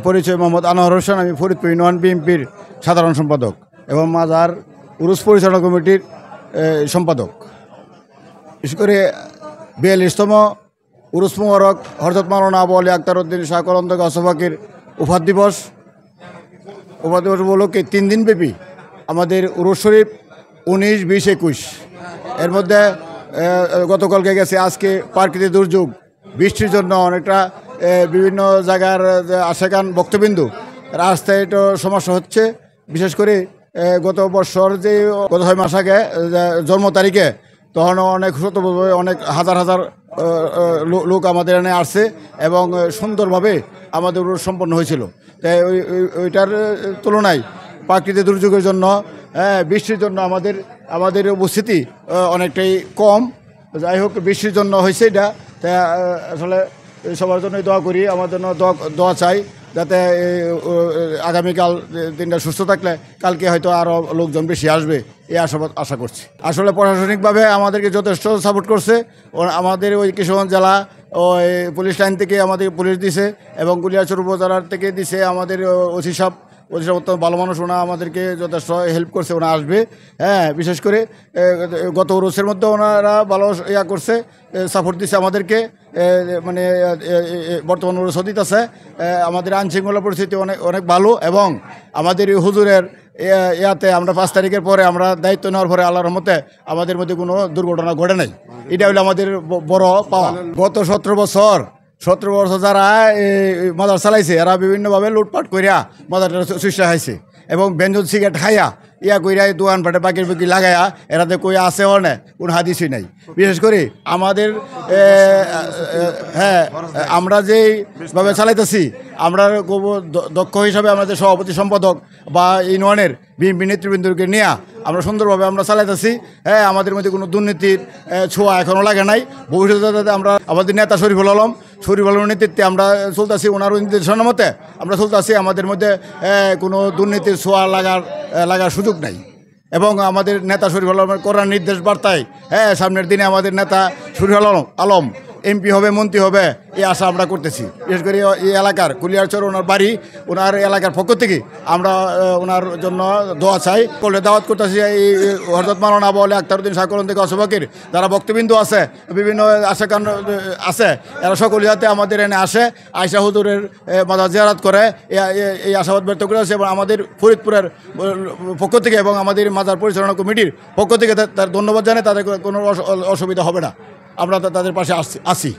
পরিচয় মোহাম্মদ আনোয়ার হোসেন, আমি ফরিদপুর ইউনিয়ন বিএনপির সাধারণ সম্পাদক এবং মাজার উরুস পরিচালনা কমিটির সম্পাদক। বিশেষ করে 42তম উরুস মুবারক হযরত মাওলানা আবু আলী আখতার উদ্দিন শাহ কলন্দর গাছবাকির উপাধি দিবস উপলক্ষে 3 দিনব্যাপী আমাদের উরুস শরীফ 19, 20, 21 এর মধ্যে গতকালকে গেছে। আজকে প্রাকৃতিক দুর্যোগ বৃষ্টির জন্য অনেকটা বিভিন্ন জায়গার আশেকান ভক্তবিন্দু রাস্তায় একটু সমস্যা হচ্ছে। বিশেষ করে গত বছর যে গত 6 মাস আগে জন্ম তারিখে তখন অনেক অনেক হাজার হাজার লোক আমাদের এখানে আসছে এবং সুন্দরভাবে আমাদের সম্পন্ন হয়েছিল। তাই ওইটার তুলনায় প্রাকৃতিক দুর্যোগের জন্য বৃষ্টির জন্য আমাদের উপস্থিতি অনেকটাই কম। যাই হোক, বৃষ্টির জন্য হয়েছে এটা। তাই আসলে সবার জন্যই দোয়া করি, আমার জন্য দোয়া চাই যাতে আগামীকাল দিনটা সুস্থ থাকলে কালকে হয়তো আরও লোকজন বেশি আসবে, এই আশা করছি। আসলে প্রশাসনিকভাবে আমাদেরকে যথেষ্ট সাপোর্ট করছে। আমাদের ওই কিশোরগঞ্জ জেলা ওই পুলিশ লাইন থেকে আমাদের পুলিশ দিছে এবং কুলিয়ারচর উপজেলার থেকে দিছে আমাদের ওসি সাহেব অত্যন্ত ভালো মানুষ, ওনা আমাদেরকে যথেষ্ট হেল্প করছে, ওনা আসবে। বিশেষ করে গত উরুসের মধ্যে ওনারা ভালো করছে, সাপোর্ট দিচ্ছে আমাদেরকে। মানে বর্তমান উরুস হদিত আছে, আমাদের আইনশৃঙ্খলা পরিস্থিতি অনেক ভালো এবং আমাদের হুজুরের ইয়াতে আমরা 5 তারিখের পরে আমরা দায়িত্ব নেওয়ার পরে আল্লাহর রহমতে আমাদের মধ্যে কোনো দুর্ঘটনা ঘটে নাই। এটা হলো আমাদের বড় পাওয়া। গত 17 বছর যারা মাদার চালাইছে এরা বিভিন্নভাবে লুটপাট করিয়া মাদারটা সুস্থা খাইছে এবং ব্যঞ্জন সিগারেট খাইয়া কইরা দোকান পাটে বাকির বাকি লাগাইয়া এরাতে কই আছে না, কোনো হাদিসই নাই। বিশেষ করে আমাদের আমরা যেইভাবে চালাইতেছি, আমরা দক্ষ হিসাবে আমাদের সভাপতি সম্পাদক বা ইউনিয়নের বিএনপি নেতৃবৃন্দকে নিয়ে আমরা সুন্দরভাবে আমরা চালাইতেছি। আমাদের মধ্যে কোনো দুর্নীতির ছোঁয়া এখনও লাগে নাই। ভবিষ্যতে আমরা আমাদের নেতা শরীফুল আলমের নেতৃত্বে আমরা চলতেছি, ওনার নির্দেশনার মতে আমরা চলতেছি। আমাদের মধ্যে কোনো দুর্নীতির ছোঁয়া লাগার সুযোগ নাই এবং আমাদের নেতা শরীফুল আলমের করার নির্দেশ বার্তায় সামনের দিনে আমাদের নেতা শরীফুল আলম এমপি হবে, মন্ত্রী হবে, এই আশা আমরা করতেছি। বিশেষ করে এই এলাকার কুলিয়ারচর ওনার বাড়ি, ওনার এলাকার পক্ষ থেকে আমরা ওনার জন্য দোয়া চাই। করলে দাওয়াত করতেছি এই হযরত মাওলানা আবু আলী আখতার উদ্দিন শাহ কলন্দর গাছবাকির যারা ভক্তবিন্দু আছে, বিভিন্ন আশেকান আছে, এরা সকলে যাতে আমাদের এনে আসে, আয়সা হুজুরের মাজার জিয়ারত করে, এই আশাবাদ ব্যক্ত করে আছে। এবং আমাদের ফরিদপুরের পক্ষ থেকে এবং আমাদের মাজার পরিচালনা কমিটির পক্ষ থেকে তার ধন্যবাদ জানাই। তাদের কোনো অসুবিধা হবে না, আমরা তাদের পাশে আছি।